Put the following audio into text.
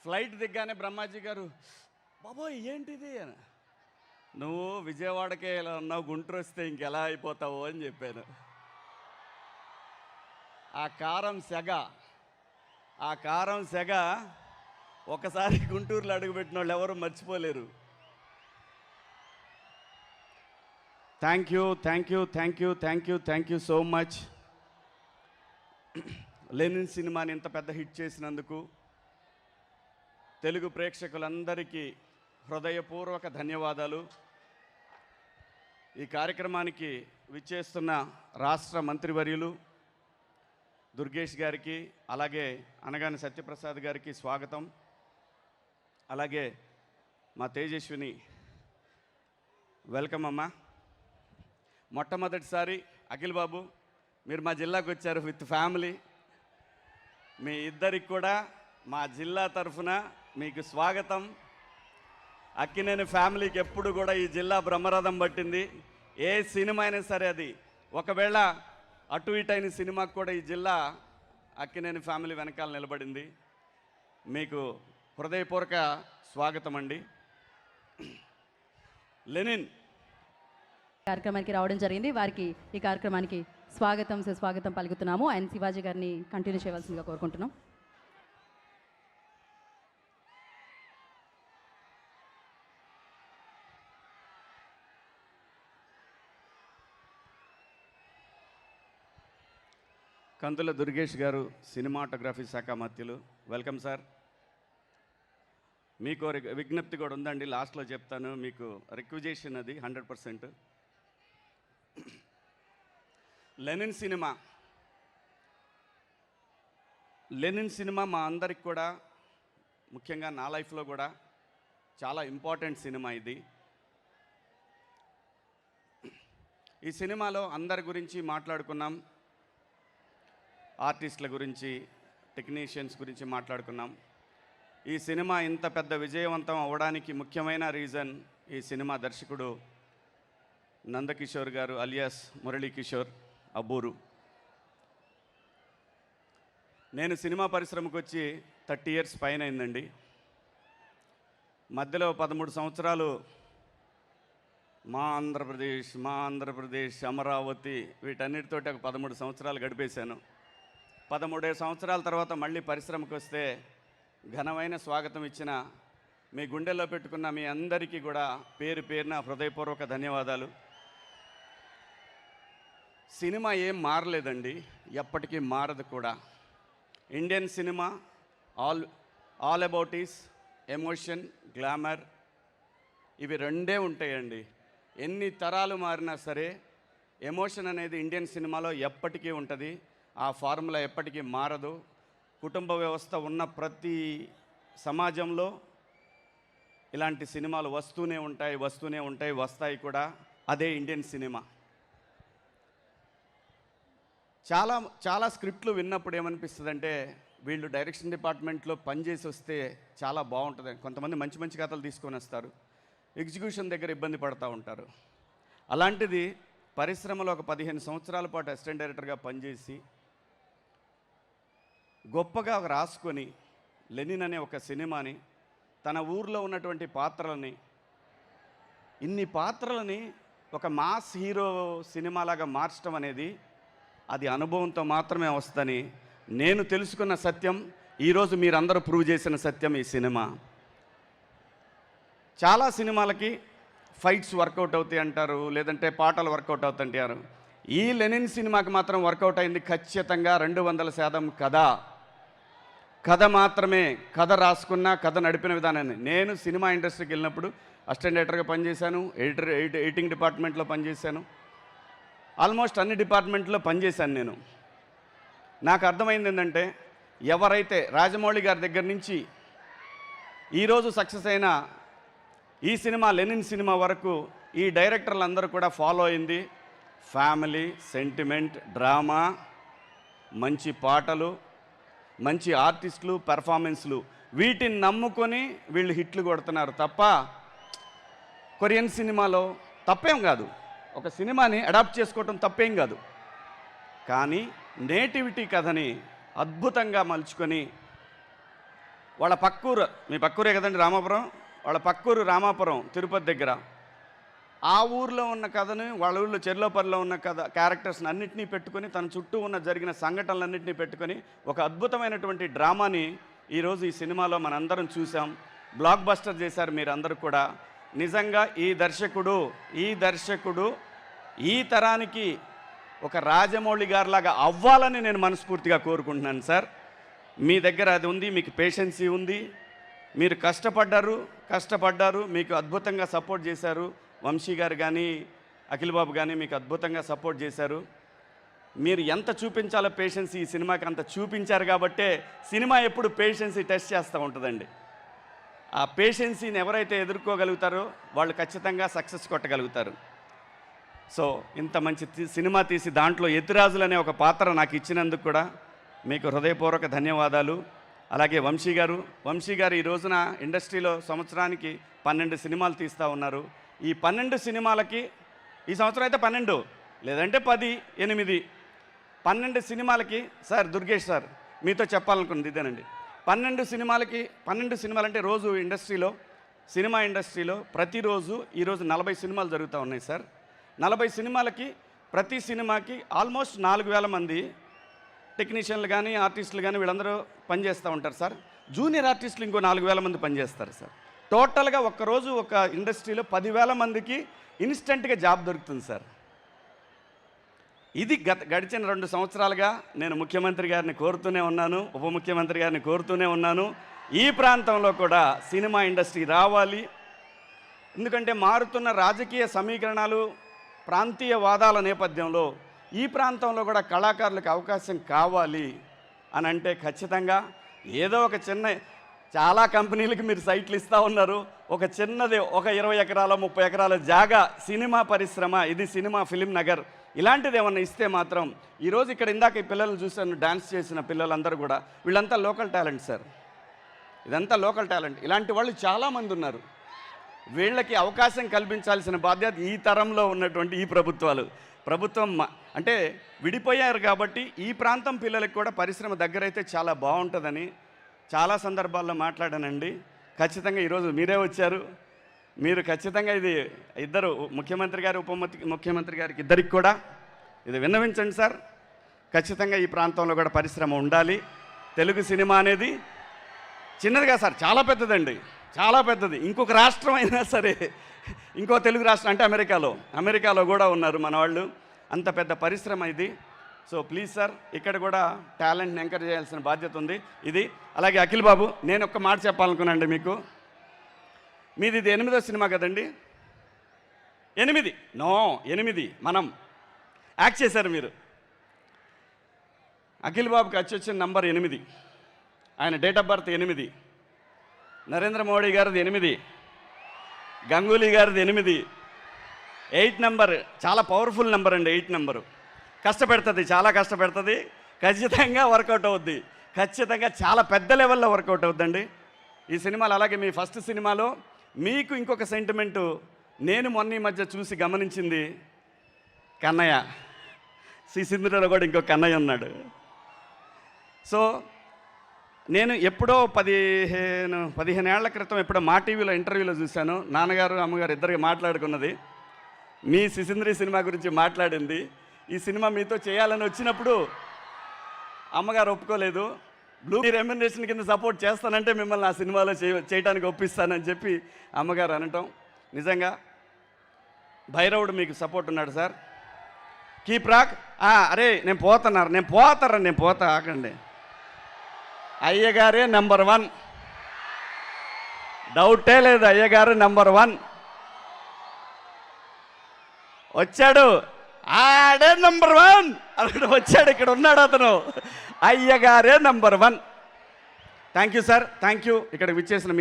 Flight దిగ్గానే Brahmaji గారు, బాబోయ్ ఏంటిది అని, నువ్వు విజయవాడకే ఇలా ఉన్నావు, గుంటూరు వస్తే ఇంకెలా అయిపోతావు అని చెప్పాను. ఆ కారం సెగ ఒకసారి గుంటూరులో అడుగుపెట్టిన వాళ్ళు ఎవరు మర్చిపోలేరు. Thank you so much. Lenin సినిమాని ఇంత పెద్ద హిట్ చేసినందుకు తెలుగు ప్రేక్షకులందరికీ హృదయపూర్వక ధన్యవాదాలు. ఈ కార్యక్రమానికి విచ్చేస్తున్న రాష్ట్ర మంత్రివర్యులు దుర్గేష్ గారికి, అలాగే అనగాని సత్యప్రసాద్ గారికి స్వాగతం. అలాగే మా తేజస్విని, వెల్కమ్ అమ్మా. మొట్టమొదటిసారి అఖిల్ బాబు మీరు మా జిల్లాకు వచ్చారు విత్ ఫ్యామిలీ. మీ ఇద్దరికి కూడా మా జిల్లా తరఫున మీకు స్వాగతం. అక్కినేని ఫ్యామిలీకి ఎప్పుడు కూడా ఈ జిల్లా బ్రహ్మరథం పట్టింది. ఏ సినిమా అయినా సరే, అది ఒకవేళ అటు ఇటు అయిన సినిమాకు కూడా ఈ జిల్లా అక్కినేని ఫ్యామిలీ వెనకాల నిలబడింది. మీకు హృదయపూర్వక స్వాగతం అండి. లెనిన్ కార్యక్రమానికి రావడం జరిగింది. వారికి ఈ కార్యక్రమానికి స్వాగతం సుస్వాగతం పలుకుతున్నాము. ఆయన శివాజీ గారిని కంటిన్యూ చేయవలసిందిగా కోరుకుంటున్నాం. కందుల దుర్గేష్ గారు, సినిమాటోగ్రఫీ శాఖ మంత్రులు, వెల్కమ్ సార్. మీకు విజ్ఞప్తి కూడా ఉందండి, లాస్ట్లో చెప్తాను. మీకు రిక్విజేషన్ అది 100%. లెనిన్ సినిమా మా అందరికి కూడా, ముఖ్యంగా నా లైఫ్లో కూడా చాలా ఇంపార్టెంట్ సినిమా ఇది. ఈ సినిమాలో అందరి గురించి మాట్లాడుకున్నాం, ఆర్టిస్టుల గురించి, టెక్నీషియన్స్ గురించి మాట్లాడుకున్నాం. ఈ సినిమా ఇంత పెద్ద విజయవంతం అవ్వడానికి ముఖ్యమైన రీజన్ ఈ సినిమా దర్శకుడు నందకిషోర్ గారు అలియాస్ మురళీకిషోర్ అబ్బూరు. నేను సినిమా పరిశ్రమకు వచ్చి 30 years పైన అయిందండి. మధ్యలో 13 సంవత్సరాలు మా ఆంధ్రప్రదేశ్, అమరావతి, వీటన్నిటితోటి ఒక 13 సంవత్సరాలు గడిపేశాను. 13 సంవత్సరాల తర్వాత మళ్ళీ పరిశ్రమకు వస్తే ఘనమైన స్వాగతం ఇచ్చిన మీ గుండెల్లో పెట్టుకున్న మీ అందరికీ కూడా పేరు పేరున హృదయపూర్వక ధన్యవాదాలు. సినిమా ఏం మారలేదండి, ఎప్పటికీ మారదు కూడా. Indian cinema all about is emotion, glamour, ఇవి రెండే ఉంటాయండి. ఎన్ని తరాలు మారినా సరే ఎమోషన్ అనేది ఇండియన్ సినిమాలో ఎప్పటికీ ఉంటుంది. ఆ ఫార్ములా ఎప్పటికీ మారదు. కుటుంబ వ్యవస్థ ఉన్న ప్రతి సమాజంలో ఇలాంటి సినిమాలు వస్తూనే ఉంటాయి, వస్తాయి కూడా. అదే ఇండియన్ సినిమా. చాలా స్క్రిప్ట్లు విన్నప్పుడు ఏమనిపిస్తుందంటే, వీళ్ళు డైరెక్షన్ డిపార్ట్మెంట్లో పనిచేసి వస్తే చాలా బాగుంటుంది. కొంతమంది మంచి కథలు తీసుకొని వస్తారు, ఎగ్జిక్యూషన్ దగ్గర ఇబ్బంది పడుతూ ఉంటారు. అలాంటిది పరిశ్రమలో ఒక 15 సంవత్సరాల పాటు అసిస్టెంట్ డైరెక్టర్గా పనిచేసి గొప్పగా రాసుకొని లెనిన్ అనే ఒక సినిమాని, తన ఊర్లో ఉన్నటువంటి పాత్రలని, ఇన్ని పాత్రలని ఒక మాస్ హీరో సినిమాలాగా మార్చడం అనేది అది అనుభవంతో మాత్రమే వస్తుందని నేను తెలుసుకున్న సత్యం. ఈరోజు మీరందరూ ప్రూవ్ చేసిన సత్యం ఈ సినిమా. చాలా సినిమాలకి ఫైట్స్ వర్కౌట్ అవుతాయి అంటారు, లేదంటే పాటలు వర్కౌట్ అవుతాయంటారు. ఈ లెనిన్ సినిమాకి మాత్రం వర్కౌట్ అయింది ఖచ్చితంగా 200% కథ మాత్రమే. కథ రాసుకున్న, కథ నడిపిన విధానాన్ని. నేను సినిమా ఇండస్ట్రీకి వెళ్ళినప్పుడు అసిస్టెంట్ డైరెక్టర్గా పనిచేశాను, ఎడిటింగ్ డిపార్ట్మెంట్లో పనిచేశాను, ఆల్మోస్ట్ అన్ని డిపార్ట్మెంట్లో పనిచేశాను నేను. నాకు అర్థమైంది ఏంటంటే, ఎవరైతే రాజమౌళి గారి దగ్గర నుంచి ఈరోజు సక్సెస్ అయిన ఈ సినిమా లెనిన్ సినిమా వరకు ఈ డైరెక్టర్లందరూ కూడా ఫాలో అయింది ఫ్యామిలీ, సెంటిమెంట్, డ్రామా, మంచి పాటలు, మంచి ఆర్టిస్టులు, పెర్ఫార్మెన్స్లు. వీటిని నమ్ముకొని వీళ్ళు హిట్లు కొడుతున్నారు తప్ప, కొరియన్ సినిమాలో తప్పేం కాదు, ఒక సినిమాని అడాప్ట్ చేసుకోవటం తప్పేం కాదు. కానీ నేటివిటీ కథని అద్భుతంగా మలుచుకొని వాళ్ళ పక్కూరు, మీ పక్కూరే కదండి రామాపురం, వాళ్ళ పక్కూరు రామాపురం తిరుపతి దగ్గర. ఆ ఊర్లో ఉన్న కథని, వాళ్ళ ఊళ్ళో చెర్లోపల్లిలో ఉన్న కథ క్యారెక్టర్స్ని అన్నింటినీ పెట్టుకొని, తన చుట్టూ ఉన్న జరిగిన సంఘటనలన్నింటినీ పెట్టుకొని ఒక అద్భుతమైనటువంటి డ్రామాని ఈరోజు ఈ సినిమాలో మనందరం చూసాం. బ్లాక్ బస్టర్ చేశారు మీరందరూ కూడా. నిజంగా ఈ దర్శకుడు ఈ తరానికి ఒక రాజమౌళి గారిలాగా అవ్వాలని నేను మనస్ఫూర్తిగా కోరుకుంటున్నాను సార్. మీ దగ్గర అది ఉంది, మీకు పేషెన్సీ ఉంది, మీరు కష్టపడ్డారు, మీకు అద్భుతంగా సపోర్ట్ చేశారు. వంశీ గారు కానీ అఖిల్ బాబు కానీ మీకు అద్భుతంగా సపోర్ట్ చేశారు. మీరు ఎంత చూపించాలో పేషెన్సీ ఈ సినిమాకి అంత చూపించారు కాబట్టే సినిమా ఎప్పుడు పేషెన్సీ టెస్ట్ చేస్తూ ఉంటుందండి. ఆ పేషెన్సీని ఎవరైతే ఎదుర్కోగలుగుతారో వాళ్ళు ఖచ్చితంగా సక్సెస్ కొట్టగలుగుతారు. సో ఇంత మంచి సినిమా తీసి దాంట్లో ఎతిరాజులు అనే ఒక పాత్ర నాకు ఇచ్చినందుకు కూడా మీకు హృదయపూర్వక ధన్యవాదాలు. అలాగే వంశీ గారు ఈ రోజున ఇండస్ట్రీలో సంవత్సరానికి 12 సినిమాలు తీస్తూ ఉన్నారు. ఈ 12 సినిమాలకి ఈ సంవత్సరం అయితే 12 లేదంటే 10, 8, 12 సినిమాలకి సార్ దుర్గేష్ సార్ మీతో చెప్పాలనుకున్నది ఇదేనండి. 12 సినిమాలు అంటే రోజు సినిమా ఇండస్ట్రీలో ప్రతిరోజు ఈరోజు 40 సినిమాలు జరుగుతూ ఉన్నాయి సార్. 40 సినిమాలకి ప్రతి సినిమాకి ఆల్మోస్ట్ 4000 మంది టెక్నీషియన్లు కానీ ఆర్టిస్టులు కానీ వీళ్ళందరూ పనిచేస్తూ ఉంటారు సార్. జూనియర్ ఆర్టిస్టులు ఇంకో 4000 మంది పనిచేస్తారు సార్. టోటల్గా ఒక్కరోజు ఒక ఇండస్ట్రీలో 10,000 మందికి ఇన్స్టెంట్గా జాబ్ దొరుకుతుంది సార్. ఇది గడిచిన 2 సంవత్సరాలుగా నేను ముఖ్యమంత్రి గారిని కోరుతూనే ఉన్నాను, ఉప ముఖ్యమంత్రి గారిని కోరుతూనే ఉన్నాను. ఈ ప్రాంతంలో కూడా సినిమా ఇండస్ట్రీ రావాలి. ఎందుకంటే మారుతున్న రాజకీయ సమీకరణాలు, ప్రాంతీయ వాదాల నేపథ్యంలో ఈ ప్రాంతంలో కూడా కళాకారులకు అవకాశం కావాలి అని అంటే ఖచ్చితంగా ఏదో ఒక చాలా కంపెనీలకి మీరు సైట్లు ఇస్తూ ఉన్నారు. ఒక చిన్నది ఒక 20 ఎకరాల 30 ఎకరాల జాగా సినిమా పరిశ్రమ, ఇది సినిమా ఫిలిం నగర్, ఇలాంటిది ఏమన్నా ఇస్తే మాత్రం ఈరోజు ఇక్కడ ఇందాక ఈ పిల్లల్ని చూశాను, డాన్స్ చేసిన పిల్లలందరూ కూడా వీళ్ళంతా లోకల్ టాలెంట్ సార్. ఇదంతా లోకల్ టాలెంట్. ఇలాంటి వాళ్ళు చాలామంది ఉన్నారు. వీళ్ళకి అవకాశం కల్పించాల్సిన బాధ్యత ఈ తరంలో ఉన్నటువంటి ఈ ప్రభుత్వం అంటే విడిపోయారు కాబట్టి ఈ ప్రాంతం పిల్లలకు కూడా పరిశ్రమ దగ్గరైతే చాలా బాగుంటుందని చాలా సందర్భాల్లో మాట్లాడానండి. ఖచ్చితంగా ఈరోజు మీరే వచ్చారు. మీరు ఖచ్చితంగా ఇది ఇద్దరు ముఖ్యమంత్రి గారు ఉప ముఖ్యమంత్రి గారికి ఇద్దరికి కూడా ఇది విన్నవించండి సార్. ఖచ్చితంగా ఈ ప్రాంతంలో కూడా పరిశ్రమ ఉండాలి. తెలుగు సినిమా అనేది చిన్నదిగా సార్, చాలా పెద్దదండి, చాలా పెద్దది. ఇంకొక రాష్ట్రం అయినా సరే, ఇంకో తెలుగు రాష్ట్రం అంటే అమెరికాలో కూడా ఉన్నారు మన వాళ్ళు. అంత పెద్ద పరిశ్రమ ఇది. సో ప్లీజ్ సార్, ఇక్కడ కూడా టాలెంట్ని ఎంకరేజ్ చేయాల్సిన బాధ్యత ఉంది. ఇది అలాగే అఖిల్ బాబు, నేను ఒక్క మాట చెప్పాలనుకున్నాండి మీకు. మీది ఇది 8వ సినిమా కదండి? 8 మనం యాక్ట్ చేశారు మీరు. అఖిల్ బాబుకి వచ్చిన నంబర్ 8, ఆయన date of birth 8, Narendra Modi గారిది 8, గంగూలీ గారిది 8 నెంబర్ చాలా పవర్ఫుల్ నెంబర్ అండి. 8 నెంబరు కష్టపెడుతుంది, చాలా కష్టపెడుతుంది. ఖచ్చితంగా వర్కౌట్ అవుద్ది, ఖచ్చితంగా చాలా పెద్ద లెవెల్లో వర్కౌట్ అవుద్దండి ఈ సినిమాలు. అలాగే మీ ఫస్ట్ సినిమాలో మీకు ఇంకొక సెంటిమెంటు నేను మొన్న ఈ మధ్య చూసి గమనించింది, కన్నయ్య, శ్రీసింధులో కూడా ఇంకో కన్నయ్య ఉన్నాడు. సో నేను ఎప్పుడో 15 ఏళ్ల క్రితం ఎప్పుడో మా టీవీలో ఇంటర్వ్యూలో చూశాను. నాన్నగారు అమ్మగారు ఇద్దరికి మాట్లాడుకున్నది, మీ సిసింద్రి సినిమా గురించి మాట్లాడింది. ఈ సినిమా మీతో చేయాలని వచ్చినప్పుడు అమ్మగారు ఒప్పుకోలేదు. బ్లూ రెమ్యునరేషన్ కింద సపోర్ట్ చేస్తానంటే మిమ్మల్ని ఆ సినిమాలో చేయడానికి ఒప్పిస్తానని చెప్పి అమ్మగారు అనటం. నిజంగా భైరవుడు మీకు సపోర్ట్ ఉన్నాడు సార్. Keep rock. అరే నేను పోతా ఆకండి. అయ్యగారే నెంబర్ 1, డౌటే లేదు. అయ్యగారు నెంబర్ 1 వచ్చాడు, ఆడే నెంబర్ 1 అతడు వచ్చాడు, ఇక్కడ ఉన్నాడు అతను. అయ్యగారే number 1. Thank you sir, thank you. ఇక్కడికి విచ్చేసిన మీ